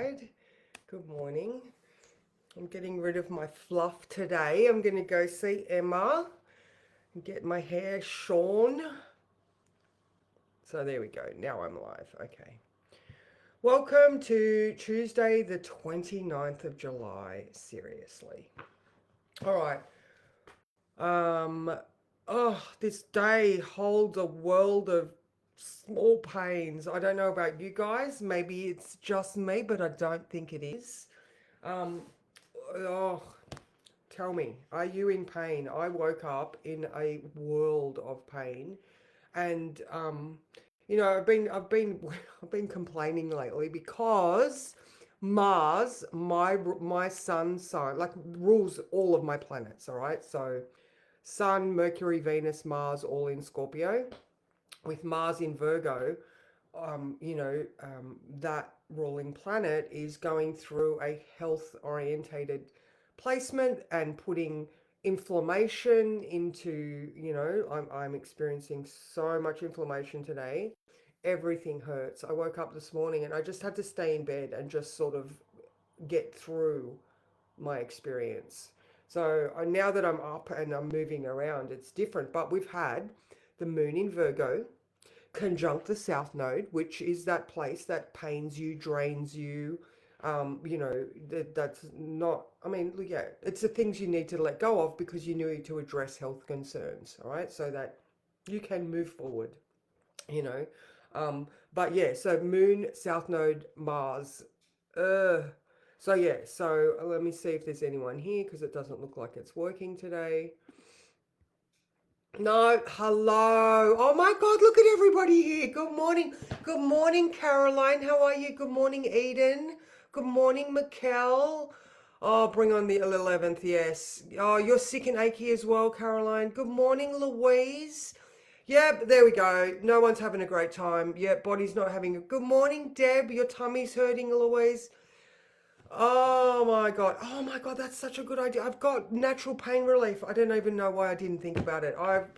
side. Good morning. I'm getting rid of my fluff today. I'm going to go see Emma and get my hair shorn. So there we go. Now I'm live. Okay. Welcome to Tuesday, the 29th of July. Seriously. All right. Um, this day holds a world of small pains. I don't know about you guys. Maybe it's just me, but I don't think it is. Um, oh, tell me, are you in pain? I woke up in a world of pain, and I've been I've been complaining lately because Mars, my sun sign, like rules all of my planets. All right, so Sun, Mercury, Venus, Mars, all in Scorpio, with Mars in Virgo. That ruling planet is going through a health orientated placement and putting inflammation into, I'm experiencing so much inflammation today. Everything hurts. I woke up this morning and I just had to stay in bed and just sort of get through my experience. So now that I'm up and I'm moving around, it's different. But we've had the moon in Virgo conjunct the south node, which is that place that pains you, drains you. That's not, I mean, yeah, it's the things you need to let go of because you need to address health concerns, all right, so that you can move forward, you know. But yeah, so moon, south node, Mars. Uh, so yeah, so let me see if there's anyone here because it doesn't look like it's working today. No, hello. Oh my God, look at everybody here. Good morning. Good morning, Caroline. How are you? Good morning, Eden. Good morning, Mikkel. Oh, bring on the 11th, yes. Oh, you're sick and achy as well, Caroline. Good morning, Louise. Yep, there we go. No one's having a great time. Yep, body's not having a good morning, Deb. Your tummy's hurting, Louise. Oh my God. Oh my God, that's such a good idea. I've got natural pain relief. I don't even know why I didn't think about it. I've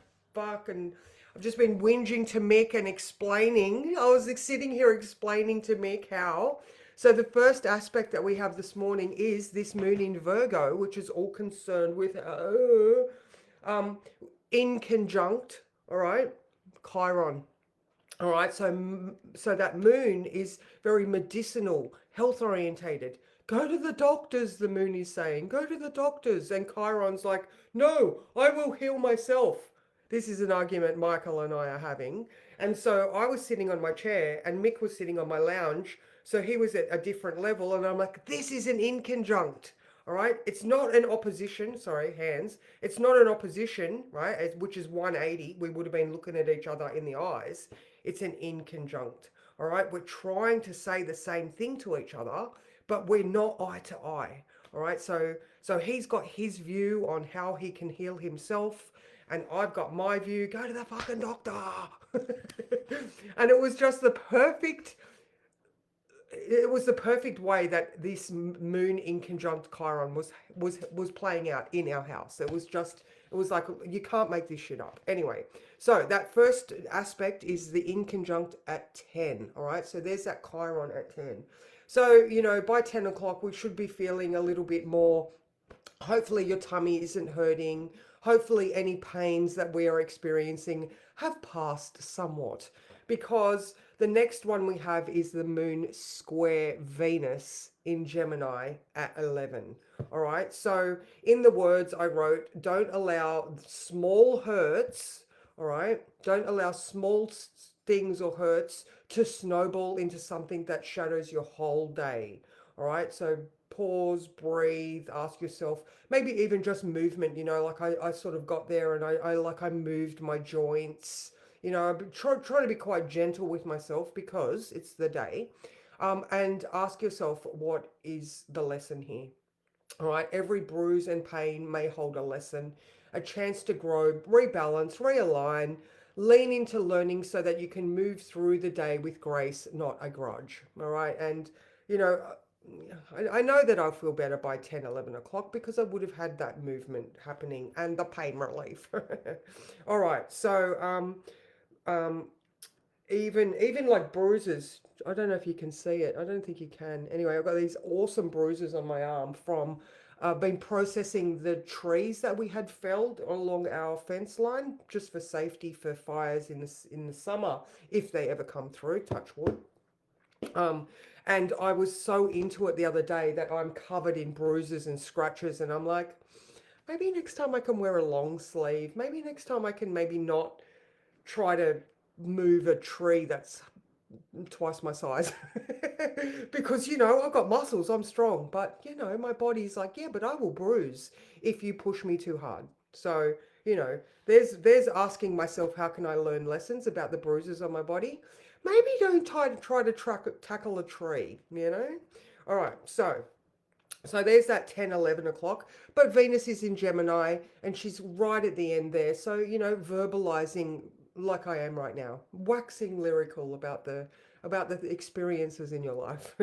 just been whinging to Mick and explaining. I was sitting here explaining to Mick how. So the first aspect that we have this morning is this moon in Virgo, which is all concerned with um in conjunct, all right, Chiron. All right, so that moon is very medicinal, health orientated. Go to the doctors, the moon is saying. Go to the doctors. And Chiron's like, no, I will heal myself. This is an argument Michael and I are having. And so I was sitting on my chair and Mick was sitting on my lounge. So he was at a different level. And I'm like, this is an inconjunct. All right. It's not an opposition. Sorry, hands. It's not an opposition, right? Which is 180. We would have been looking at each other in the eyes. It's an inconjunct. All right. We're trying to say the same thing to each other, but we're not eye to eye. All right. So he's got his view on how he can heal himself. And I've got my view, go to the fucking doctor. And it was the perfect way that this moon in conjunct Chiron was playing out in our house. It was like you can't make this shit up. Anyway, so that first aspect is the in conjunct at 10. All right, so there's that Chiron at 10. So by 10 o'clock we should be feeling a little bit more. Hopefully your tummy isn't hurting. Hopefully any pains that we are experiencing have passed somewhat, because the next one we have is the moon square Venus in Gemini at 11. All right. So in the words I wrote, don't allow small hurts. All right. Don't allow small things or hurts to snowball into something that shadows your whole day. All right. So pause, breathe, ask yourself, maybe even just movement, like I sort of got there and I moved my joints. I'm trying to be quite gentle with myself because it's the day. And ask yourself, what is the lesson here? All right, every bruise and pain may hold a lesson, a chance to grow, rebalance, realign, lean into learning so that you can move through the day with grace, not a grudge. All right, and you know, I know that I'll feel better by 10, 11 o'clock because I would have had that movement happening and the pain relief. All right, so um, even like bruises. I don't know if you can see it. I don't think you can. Anyway, I've got these awesome bruises on my arm from been processing the trees that we had felled along our fence line just for safety for fires in the summer if they ever come through. Touch wood. Um, and I was so into it the other day that I'm covered in bruises and scratches, and I'm like, maybe next time I can wear a long sleeve. Maybe next time I can maybe not try to move a tree that's twice my size because I've got muscles, I'm strong, but my body's like, yeah, but I will bruise if you push me too hard. So you know there's asking myself, how can I learn lessons about the bruises on my body? Maybe don't try to tackle a tree. All right, so there's that 10, 11 o'clock. But Venus is in Gemini and she's right at the end there. So, verbalizing like I am right now, waxing lyrical about the experiences in your life.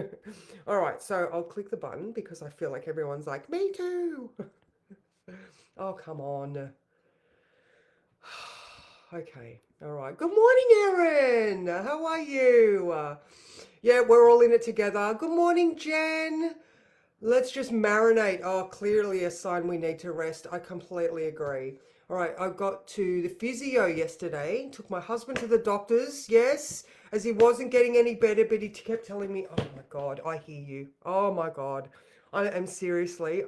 All right, so I'll click the button because I feel like everyone's like, me too. Oh, come on. Okay. All right. Good morning, Erin. How are you? Yeah, we're all in it together. Good morning, Jen. Let's just marinate. Oh, clearly a sign we need to rest. I completely agree. All right, I got to the physio yesterday. Took my husband to the doctors, yes, as he wasn't getting any better, but he kept telling me, oh my God, I hear you. Oh my God. I am seriously,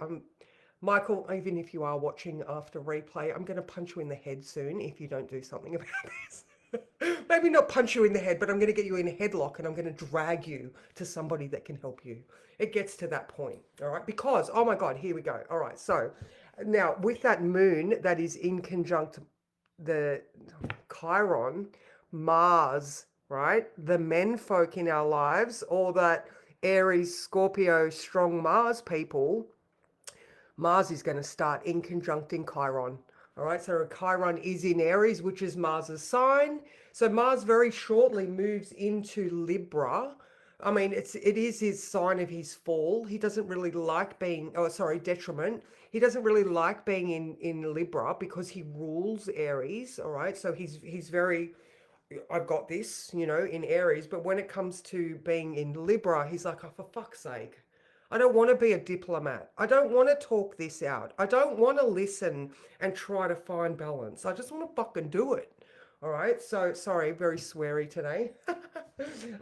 Michael, even if you are watching after replay, I'm going to punch you in the head soon if you don't do something about this. Maybe not punch you in the head, but I'm going to get you in a headlock and I'm going to drag you to somebody that can help you. It gets to that point, all right? Because, oh my God, here we go. All right, so now with that moon that is in conjunct the Chiron, Mars, right? The men folk in our lives, all that Aries, Scorpio, strong Mars people, Mars is going to start in conjuncting Chiron. All right, so Chiron is in Aries, which is Mars's sign. So Mars very shortly moves into Libra. I mean, it is his sign of his fall. He doesn't really like being, oh, sorry, detriment. He doesn't really like being in Libra because he rules Aries. All right, so he's very, I've got this, in Aries. But when it comes to being in Libra, he's like, oh, for fuck's sake. I don't want to be a diplomat. I don't want to talk this out. I don't want to listen and try to find balance. I just want to fucking do it. All right. So, sorry, very sweary today.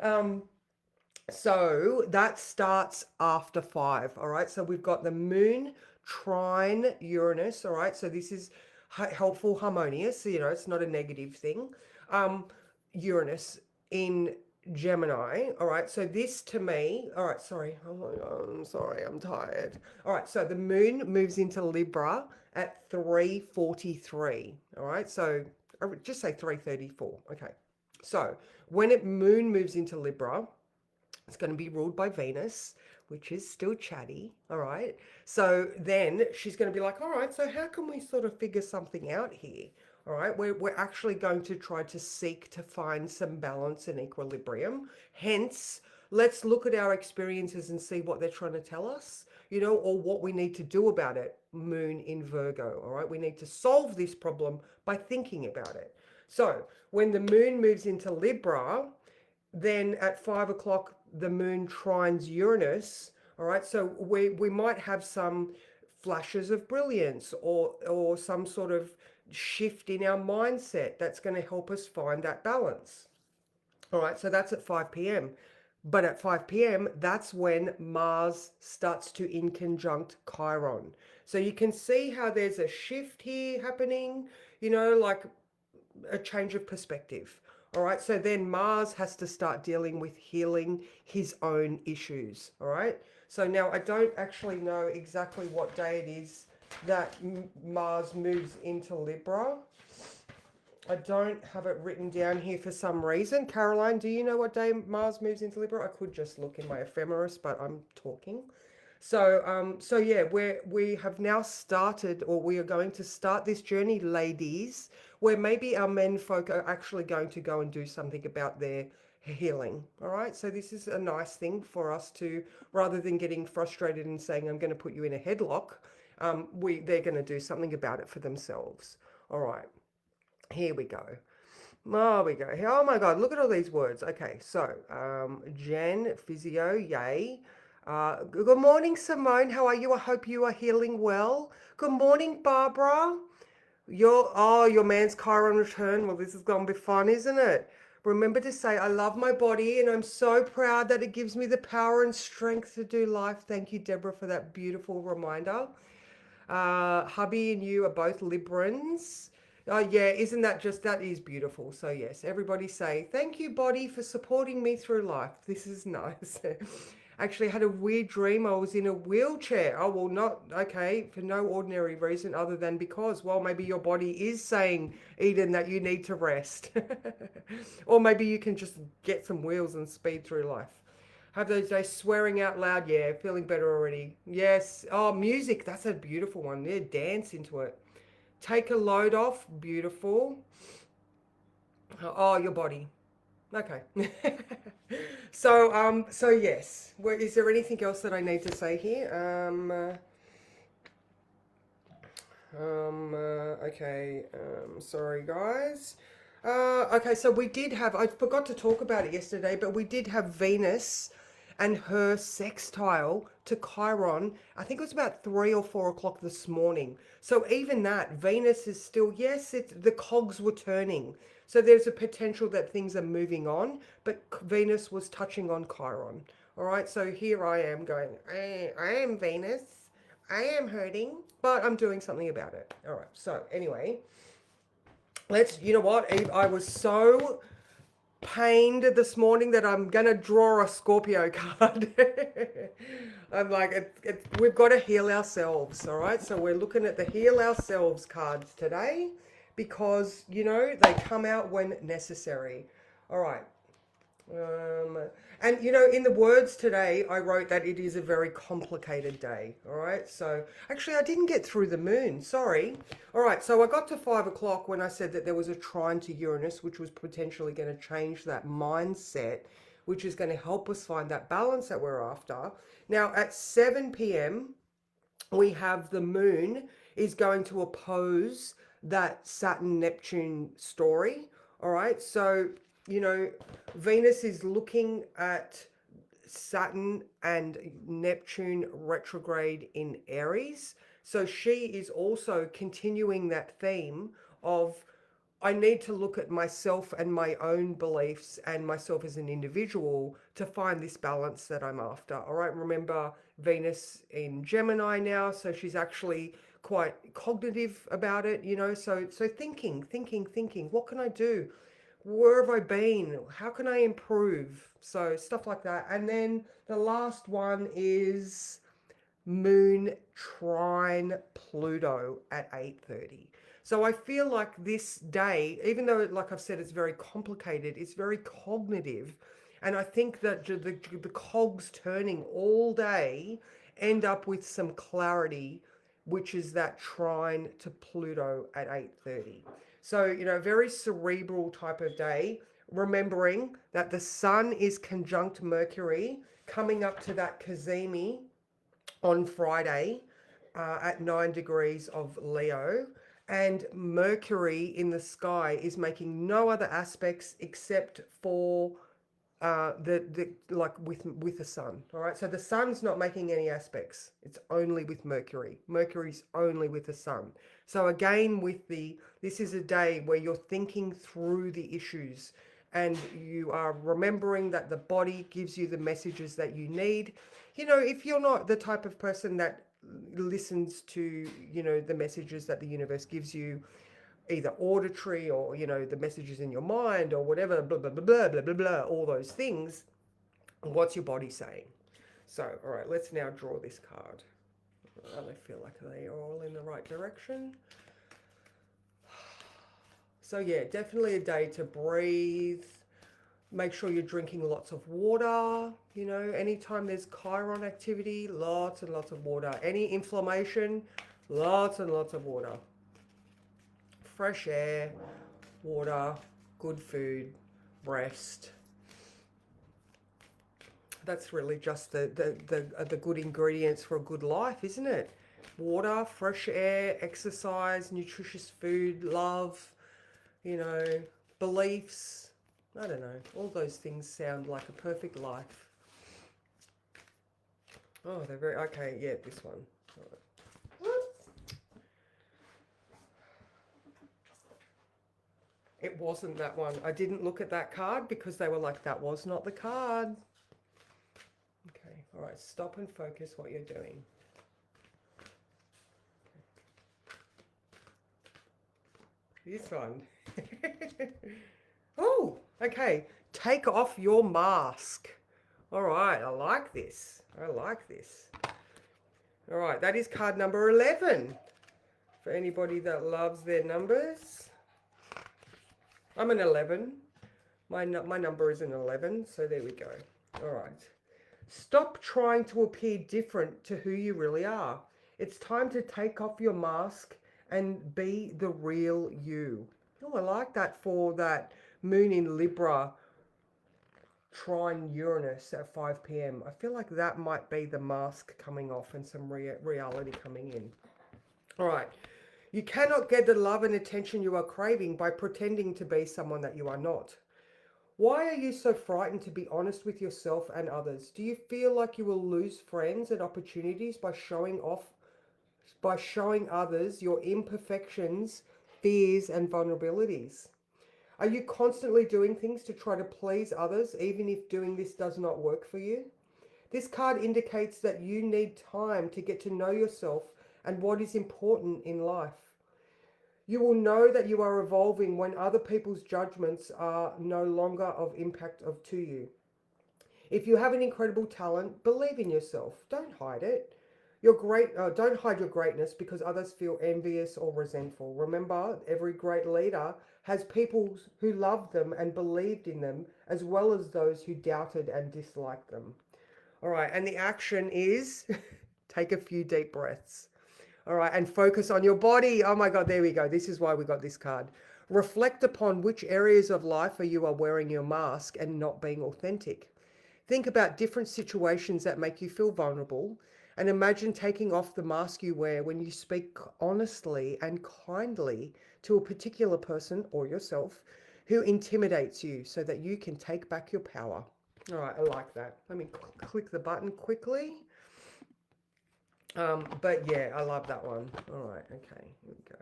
um, so that starts after 5. All right. So we've got the moon trine Uranus. All right. So this is helpful, harmonious. It's not a negative thing. Um, Uranus in Gemini. All right. So this to me, all right. Sorry. Oh my God, I'm sorry. I'm tired. All right. So the moon moves into Libra at 3:43. All right. So I would just say 3:34. Okay. So when it moon moves into Libra, it's going to be ruled by Venus, which is still chatty. All right. So then she's going to be like, all right, so how can we sort of figure something out here? All right. We're actually going to try to seek to find some balance and equilibrium. Hence, let's look at our experiences and see what they're trying to tell us, or what we need to do about it. Moon in Virgo. All right. We need to solve this problem by thinking about it. So when the moon moves into Libra, then at 5 o'clock, the moon trines Uranus. All right, so we might have some flashes of brilliance or some sort of shift in our mindset that's going to help us find that balance. All right, so that's at 5 p.m. But at 5 p.m., that's when Mars starts to in conjunct Chiron. So you can see how there's a shift here happening, like a change of perspective. All right, so then Mars has to start dealing with healing his own issues. All right, so now I don't actually know exactly what day it is that Mars moves into Libra. I don't have it written down here for some reason. Caroline, do you know what day Mars moves into Libra? I could just look in my ephemeris, but I'm talking. So yeah, we have now started, or we are going to start this journey, ladies, where maybe our men folk are actually going to go and do something about their healing. All right. So this is a nice thing for us to, rather than getting frustrated and saying, I'm going to put you in a headlock, they're going to do something about it for themselves. All right. Here we go. There we go. Oh my God, look at all these words. Okay, so Jen, physio, yay. Good morning, Simone. How are you? I hope you are healing well. Good morning, Barbara. Your man's Chiron return. Well, this is gonna be fun, isn't it? Remember to say, I love my body and I'm so proud that it gives me the power and strength to do life. Thank you, Deborah, for that beautiful reminder. Hubby and you are both Librans. Oh yeah, isn't that just, that is beautiful. So yes, everybody say, thank you, body, for supporting me through life. This is nice. Actually, I had a weird dream. I was in a wheelchair. Oh, well, not, okay, for no ordinary reason other than because, well, maybe your body is saying, Eden, that you need to rest. Or maybe you can just get some wheels and speed through life. Have those days swearing out loud. Yeah, feeling better already. Yes. Oh, music. That's a beautiful one. Yeah, dance into it. Take a load off. Beautiful. Oh, your body. Okay. So yes. Is there anything else that I need to say here? Okay. Sorry, guys. Okay, so we did have, I forgot to talk about it yesterday, but we did have Venus and her sextile to Chiron. I think it was about 3 or 4 o'clock this morning. So even that, Venus is still, yes, the cogs were turning. So there's a potential that things are moving on, but Venus was touching on Chiron. All right, so here I am going, I am Venus. I am hurting, but I'm doing something about it. All right, so anyway, you know what, Eve, I was so pained this morning that I'm gonna draw a Scorpio card. I'm like, we've got to heal ourselves, all right? So we're looking at the heal ourselves cards today because, you know, they come out when necessary. All right. Um, and you know, in the words today, I wrote that it is a very complicated day. All right. So actually, I didn't get through the moon. Sorry. All right. So I got to 5 o'clock when I said that there was a trine to Uranus, which was potentially going to change that mindset, which is going to help us find that balance that we're after. Now at 7 p.m., we have the moon is going to oppose that Saturn Neptune story. All right. So, you know, Venus is looking at Saturn and Neptune retrograde in Aries. So she is also continuing that theme of I need to look at myself and my own beliefs and myself as an individual to find this balance that I'm after. All right, remember Venus in Gemini now, so she's actually quite cognitive about it, you know. So thinking, what can I do? Where have I been? How can I improve? So stuff like that. And then the last one is Moon trine Pluto at 8:30. So I feel like this day, even though, like I've said, it's very complicated, it's very cognitive. And I think that the cogs turning all day end up with some clarity, which is that trine to Pluto at 8:30. So, you know, very cerebral type of day, remembering that the sun is conjunct Mercury coming up to that Cazimi on Friday at 9 degrees of Leo, and Mercury in the sky is making no other aspects except for the like with the sun. All right, so the sun's not making any aspects. It's only with Mercury. Mercury's only with the sun. So again, this is a day where you're thinking through the issues and you are remembering that the body gives you the messages that you need. You know, if you're not the type of person that listens to, you know, the messages that the universe gives you, either auditory or, you know, the messages in your mind or whatever, blah, blah, blah, blah, blah, blah, blah, all those things, what's your body saying? So, all right, let's now draw this card. I feel like they are all in the right direction. So yeah, definitely a day to breathe. Make sure you're drinking lots of water. You know, anytime there's Chiron activity, lots and lots of water. Any inflammation, lots and lots of water. Fresh air, water, good food, rest. That's really just the good ingredients for a good life, isn't it? Water, fresh air, exercise, nutritious food, love, you know, beliefs. I don't know. All those things sound like a perfect life. Oh, they're very... Okay, yeah, this one. All right. It wasn't that one. I didn't look at that card because they were like, that was not the card. Okay, all right, stop and focus what you're doing. This one. Oh, okay. Take off your mask. All right, I like this. I like this. All right, that is card number 11. For anybody that loves their numbers. I'm an 11. My number is an 11, so there we go. All right. Stop trying to appear different to who you really are. It's time to take off your mask and be the real you. Oh, I like that for that moon in Libra trine Uranus at 5 p.m. I feel like that might be the mask coming off and some reality coming in. All right. You cannot get the love and attention you are craving by pretending to be someone that you are not. Why are you so frightened to be honest with yourself and others? Do you feel like you will lose friends and opportunities by showing others your imperfections, fears, and vulnerabilities? Are you constantly doing things to try to please others, even if doing this does not work for you? This card indicates that you need time to get to know yourself and what is important in life. You will know that you are evolving when other people's judgments are no longer of impact to you. If you have an incredible talent, believe in yourself. Don't hide it. Don't hide your greatness because others feel envious or resentful. Remember, every great leader has people who loved them and believed in them, as well as those who doubted and disliked them. All right, and the action is take a few deep breaths. All right, and focus on your body. Oh my God, there we go. This is why we got this card. Reflect upon which areas of life you are wearing your mask and not being authentic. Think about different situations that make you feel vulnerable and imagine taking off the mask you wear when you speak honestly and kindly to a particular person or yourself who intimidates you so that you can take back your power. All right, I like that. Let me click the button quickly. But yeah, I love that one. All right, okay, here we go.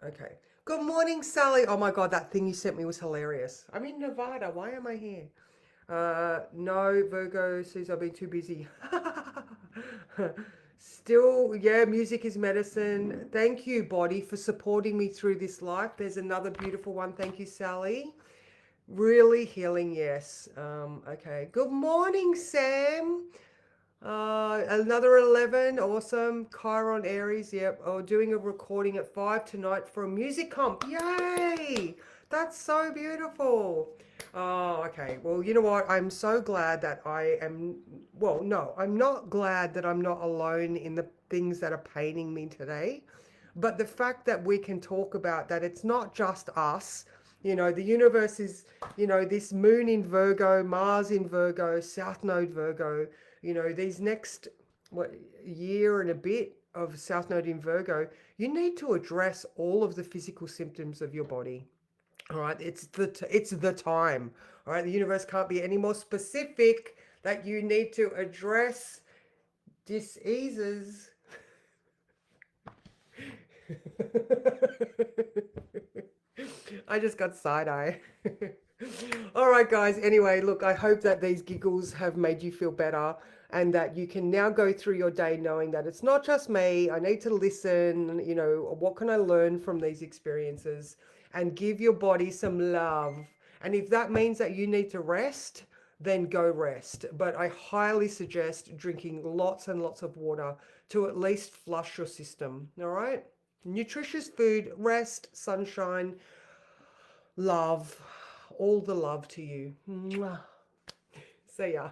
Okay. Good morning, Sally. Oh my God, that thing you sent me was hilarious. I'm in Nevada. Why am I here? No, Virgo says I've been too busy. Still, yeah, music is medicine. Thank you, body, for supporting me through this life. There's another beautiful one. Thank you, Sally. Really healing, yes. Okay. Good morning, Sam. Another 11, awesome. Chiron Aries, yep. Oh, doing a recording at 5 tonight for a music comp. Yay! That's so beautiful. Oh, okay. Well, you know what? I'm so glad that I am, well, no, I'm not glad that I'm not alone in the things that are paining me today. But the fact that we can talk about that it's not just us. You know, the universe is, you know, this moon in Virgo, Mars in Virgo, South Node Virgo, you know, these next year and a bit of South Node in Virgo, you need to address all of the physical symptoms of your body. All right, it's the time. All right, the universe can't be any more specific that you need to address diseases. I just got side-eye. All right, guys. Anyway, look, I hope that these giggles have made you feel better and that you can now go through your day knowing that it's not just me. I need to listen. You know, what can I learn from these experiences and give your body some love? And if that means that you need to rest, then go rest. But I highly suggest drinking lots and lots of water to at least flush your system. All right? Nutritious food, rest, sunshine, love, all the love to you. Mwah. See ya.